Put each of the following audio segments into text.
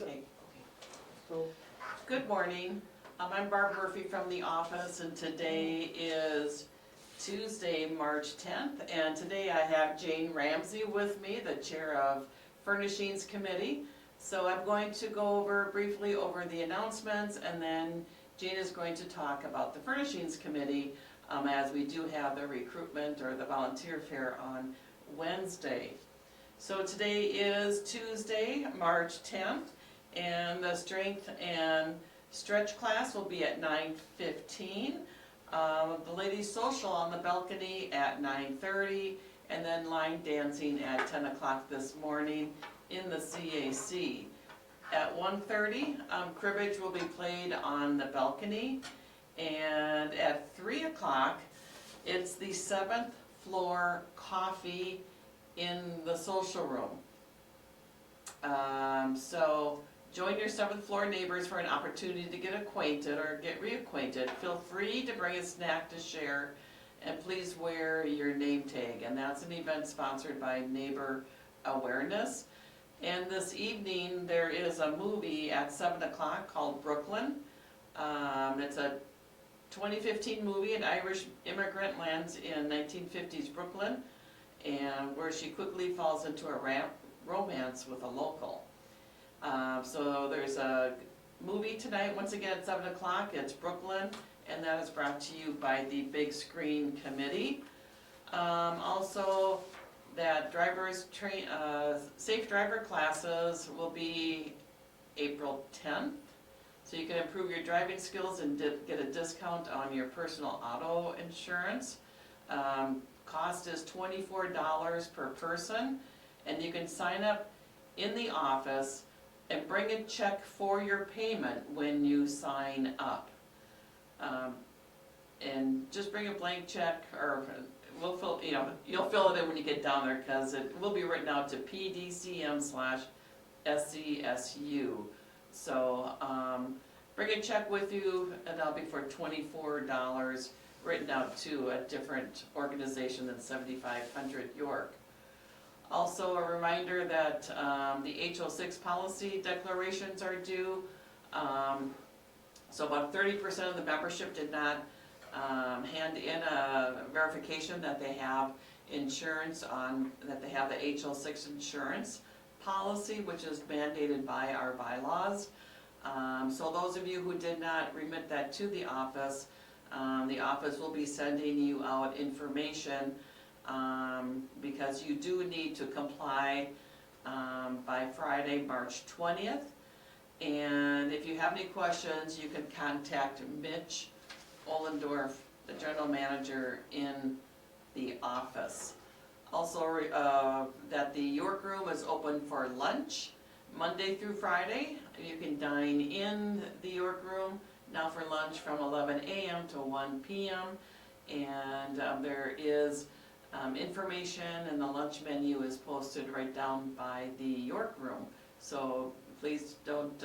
Okay. So, Good morning. I'm Barb Murphy from the office, and today is Tuesday, March 10th. And today I have Jane Ramsey with me, the chair of Furnishings Committee. So I'm going to go briefly over the announcements, and then Jane is going to talk about the Furnishings Committee, as we do have the recruitment or the volunteer fair on Wednesday. So today is Tuesday, March 10th, and the strength and stretch class will be at 9:15. The ladies' social on the balcony at 9:30, and then line dancing at 10 o'clock this morning in the CAC. At 1:30, cribbage will be played on the balcony, and at 3 o'clock, it's the 7th floor coffee in the social room. So join your 7th floor neighbors for an opportunity to get acquainted or get reacquainted. Feel free to bring a snack to share, and please wear your name tag. And that's an event sponsored by Neighbor Awareness. And this evening, there is a movie at 7 o'clock called Brooklyn. It's a 2015 movie. An Irish immigrant lands in 1950s Brooklyn, and where she quickly falls into a romance with a local. So there's a movie tonight, once again at 7 o'clock, it's Brooklyn, and that is brought to you by the Big Screen Committee. Also, that safe driver classes will be April 10th. So you can improve your driving skills and get a discount on your personal auto insurance. Cost is $24 per person, and you can sign up in the office and bring a check for your payment when you sign up. And just bring a blank check, or we'll you'll fill it in when you get down there, because it will be written out to PDCM/SCSU. So bring a check with you, and that'll be for $24, written out to a different organization than 7500 York. Also a reminder that the HO6 policy declarations are due. So about 30% of the membership did not hand in a verification that they have insurance that they have the HO6 insurance policy, which is mandated by our bylaws. So those of you who did not remit that to the office will be sending you out information, because you do need to comply by Friday, March 20th. And if you have any questions, you can contact Mitch Ollendorf, the general manager in the office. Also, that the York Room is open for lunch Monday through Friday. You can dine in the York Room now for lunch from 11 a.m. to 1 p.m. And there is information, and the lunch menu is posted right down by the York Room. So please don't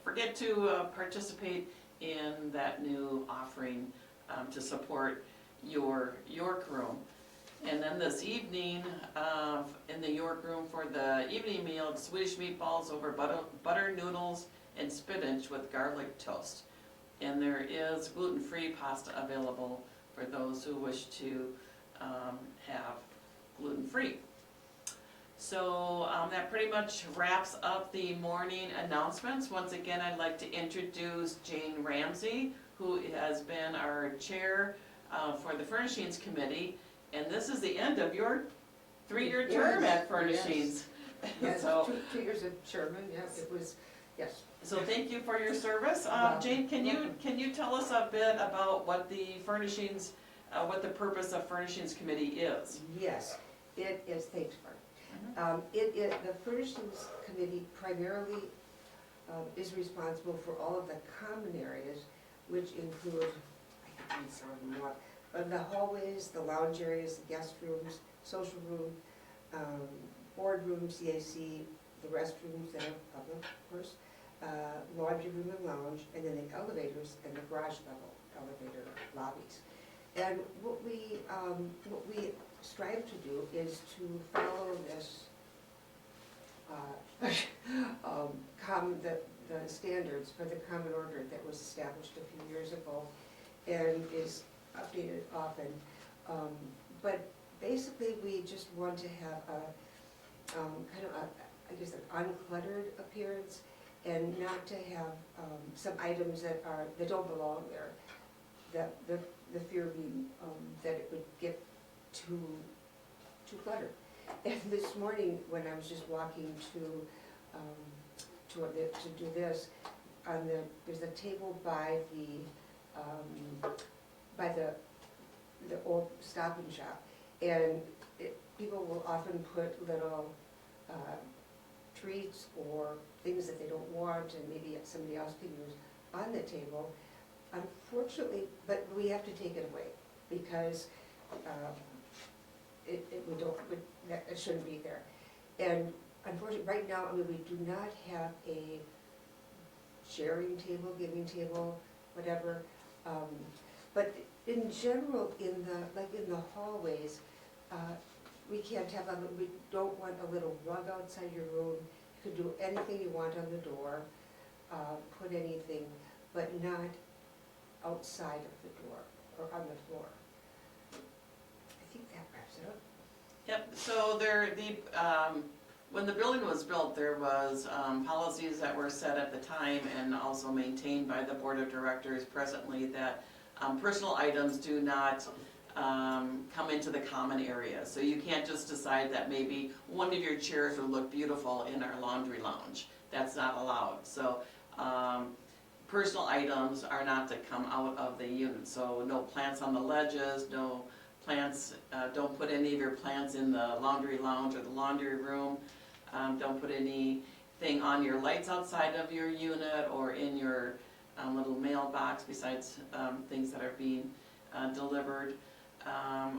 forget to participate in that new offering to support your York Room. And then this evening, in the York Room for the evening meal, it's Swedish meatballs over butter noodles and spinach with garlic toast. And there is gluten-free pasta available for those who wish to have gluten-free. So that pretty much wraps up the morning announcements. Once again, I'd like to introduce Jane Ramsey, who has been our chair for the Furnishings Committee. And this is the end of your 3-year term at Furnishings. yes, So, 2 years of chairman, yes, it was, yes. so thank you for your service. Jane, can you tell us a bit about what the Furnishings, what the purpose of Furnishings Committee is? Yes, it is, thanks, Mark. The Furnishings Committee primarily is responsible for all of the common areas, which include, I can read some of them off, the hallways, the lounge areas, the guest rooms, social room, boardroom, CAC, the restrooms that are public, of course, laundry room and lounge, and then the elevators and the garage level elevator lobbies. And what we strive to do is to follow this the standards for the common order that was established a few years ago and is updated often. But basically, we just want to have a, kind of a, I guess, an uncluttered appearance, and not to have some items that don't belong there. The fear being that it would get too cluttered. And this morning, when I was just walking to do this, there's a table by the old Stop and Shop, and people will often put little treats or things that they don't want and maybe somebody else can use on the table. Unfortunately, but we have to take it away because it shouldn't be there. And unfortunately, right now, I mean, we do not have a sharing table, giving table, whatever. But in general, in the hallways, we can't have, we don't want a little rug outside your room. You could do anything you want on the door, put anything, but not outside of the door or on the floor. I think that wraps it up. Yep, so when the building was built, there was policies that were set at the time and also maintained by the board of directors presently that personal items do not come into the common area. So you can't just decide that maybe one of your chairs would look beautiful in our laundry lounge. That's not allowed. So personal items are not to come out of the unit. So no plants on the ledges, no plants, don't put any of your plants in the laundry lounge or the laundry room. Don't put anything on your lights outside of your unit or in your little mailbox besides things that are being delivered.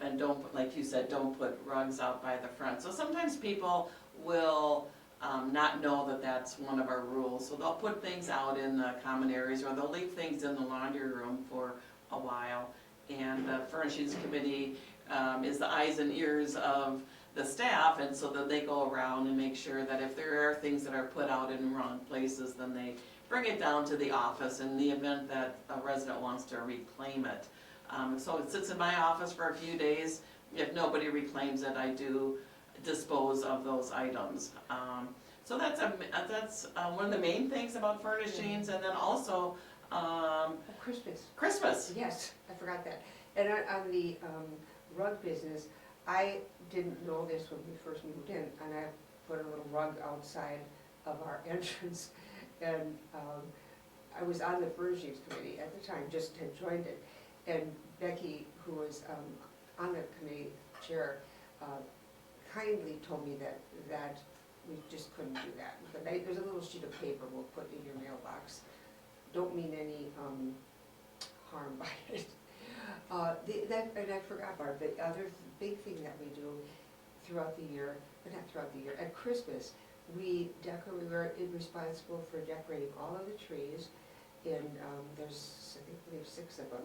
And don't put, like you said, don't put rugs out by the front. So sometimes people will not know that that's one of our rules. So they'll put things out in the common areas or they'll leave things in the laundry room for a while. And the furnishings committee is the eyes and ears of the staff, and so that they go around and make sure that if there are things that are put out in wrong places, then they bring it down to the office in the event that a resident wants to reclaim it. So it sits in my office for a few days. If nobody reclaims it, I do dispose of those items. So that's one of the main things about furnishings, and then also Christmas. Yes, I forgot that. And on the rug business, I didn't know this when we first moved in, and I put a little rug outside of our entrance. And I was on the furnishings committee at the time, just had joined it. And Becky, who was on the committee chair, kindly told me that we just couldn't do that. But there's a little sheet of paper we'll put in your mailbox. Don't mean any harm by it. And I forgot, Barb, the other big thing that we do throughout the year, but not throughout the year, at Christmas, we're responsible for decorating all of the trees, and there's, I believe, 6 of them.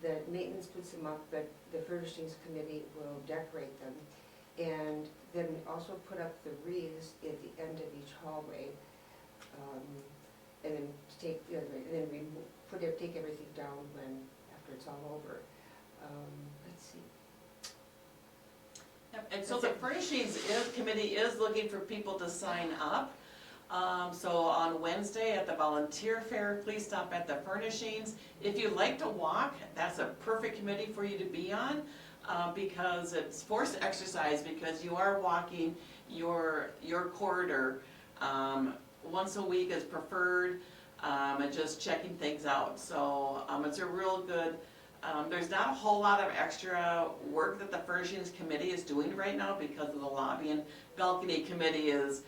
The maintenance puts them up, but the furnishings committee will decorate them. And then we also put up the wreaths at the end of each hallway, and then take everything down after it's all over. Let's see. Yep, and so the furnishings committee is looking for people to sign up. So on Wednesday at the volunteer fair, please stop at the furnishings. If you like to walk, that's a perfect committee for you to be on, because it's forced exercise, because you are walking your corridor. Once a week is preferred, and just checking things out. So it's a real good, there's not a whole lot of extra work that the furnishings committee is doing right now because of the lobby and balcony committee is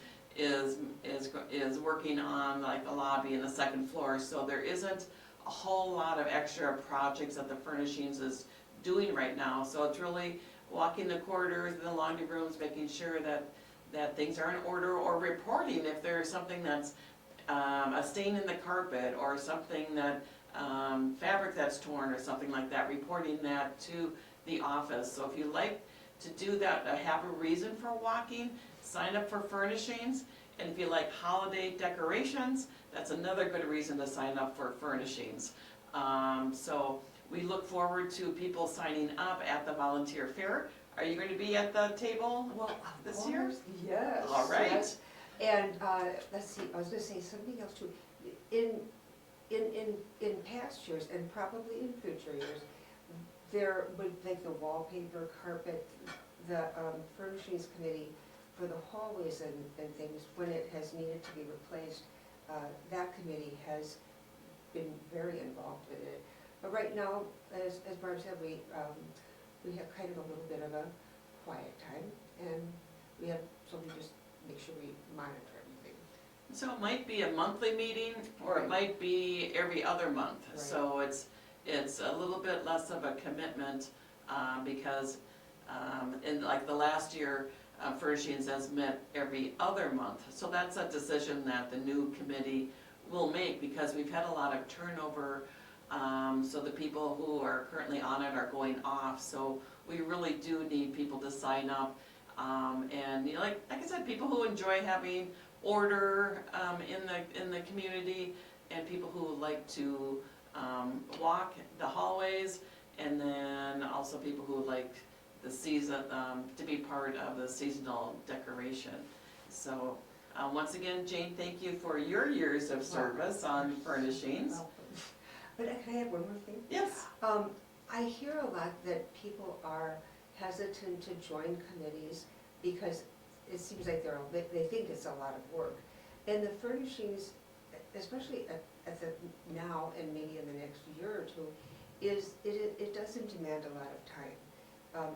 working on like the lobby and the second floor. So there isn't a whole lot of extra projects that the furnishings is doing right now. So it's really walking the corridors and the laundry rooms, making sure that things are in order, or reporting if there's something that's a stain in the carpet or something that fabric that's torn or something like that, reporting that to the office. So if you like to do that, have a reason for walking, sign up for furnishings. And if you like holiday decorations, that's another good reason to sign up for furnishings. So we look forward to people signing up at the volunteer fair. Are you going to be at the table Well, of this year? course, yes. All right. Yes. And, let's see, I was gonna say something else too. In past years, and probably in future years, there would, like the wallpaper, carpet, the furnishings committee for the hallways and things, when it has needed to be replaced, that committee has been very involved with it. But right now, as Barb said, we have kind of a little bit of a quiet time, and so we just make sure we monitor everything. So it might be a monthly meeting, or it might be every other month. Right. So it's a little bit less of a commitment, because in like the last year, furnishings has met every other month. So that's a decision that the new committee will make, because we've had a lot of turnover. So the people who are currently on it are going off, so we really do need people to sign up. And you know, like I said, people who enjoy having order in the community, and people who like to walk the hallways, and then also people who like the season, to be part of the seasonal decoration. So once again, Jane, thank you for your years of service on furnishings. But can I add one more thing? Yes. I hear a lot that people are hesitant to join committees because it seems like they think it's a lot of work. And the furnishings, especially at the now and maybe in the next year or two, it doesn't demand a lot of time.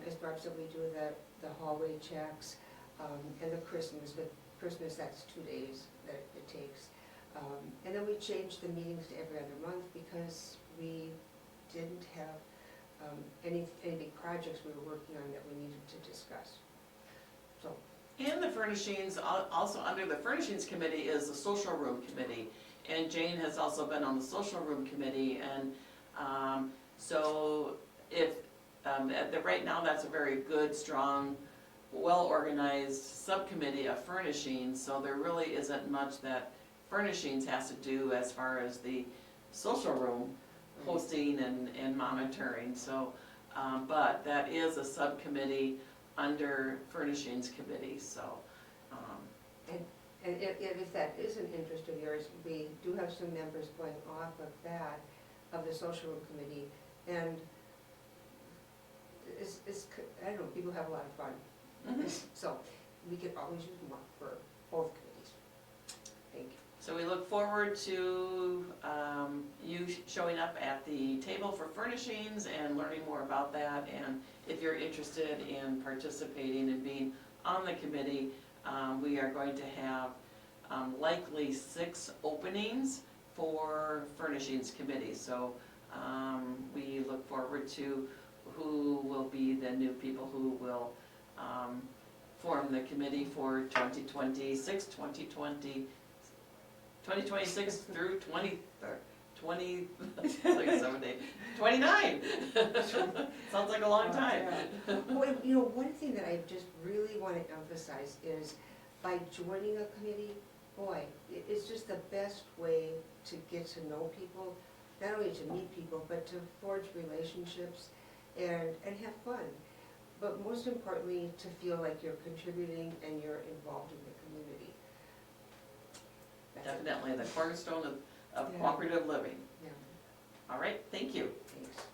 As Barb said, we do the hallway checks, and the Christmas, but Christmas, that's 2 days that it takes. And then we changed the meetings to every other month because we didn't have any big projects we were working on that we needed to discuss. So, And the furnishings, also under the furnishings committee is the social room committee. And Jane has also been on the social room committee, and so if, right now that's a very good, strong, well-organized subcommittee of furnishings, so there really isn't much that furnishings has to do as far as the social room hosting and monitoring, so, but that is a subcommittee under furnishings committee, so. and if that is an interest of yours, we do have some members going off of that, of the social room committee, and it's, I don't know, people have a lot of fun. Mhm. So we could always use more for both committees. Thank you. So we look forward to you showing up at the table for furnishings and learning more about that. And if you're interested in participating and being on the committee, we are going to have likely 6 openings for furnishings committee. So we look forward to who will be the new people who will form the committee for 2026 through 29. Sounds like a long time. Well, you know, one thing that I just really want to emphasize is by joining a committee, boy, it's just the best way to get to know people, not only to meet people, but to forge relationships and have fun. But most importantly, to feel like you're contributing and you're involved in the community. That's it. Definitely the cornerstone of Yeah. cooperative living. Yeah, All right, thank you. thanks.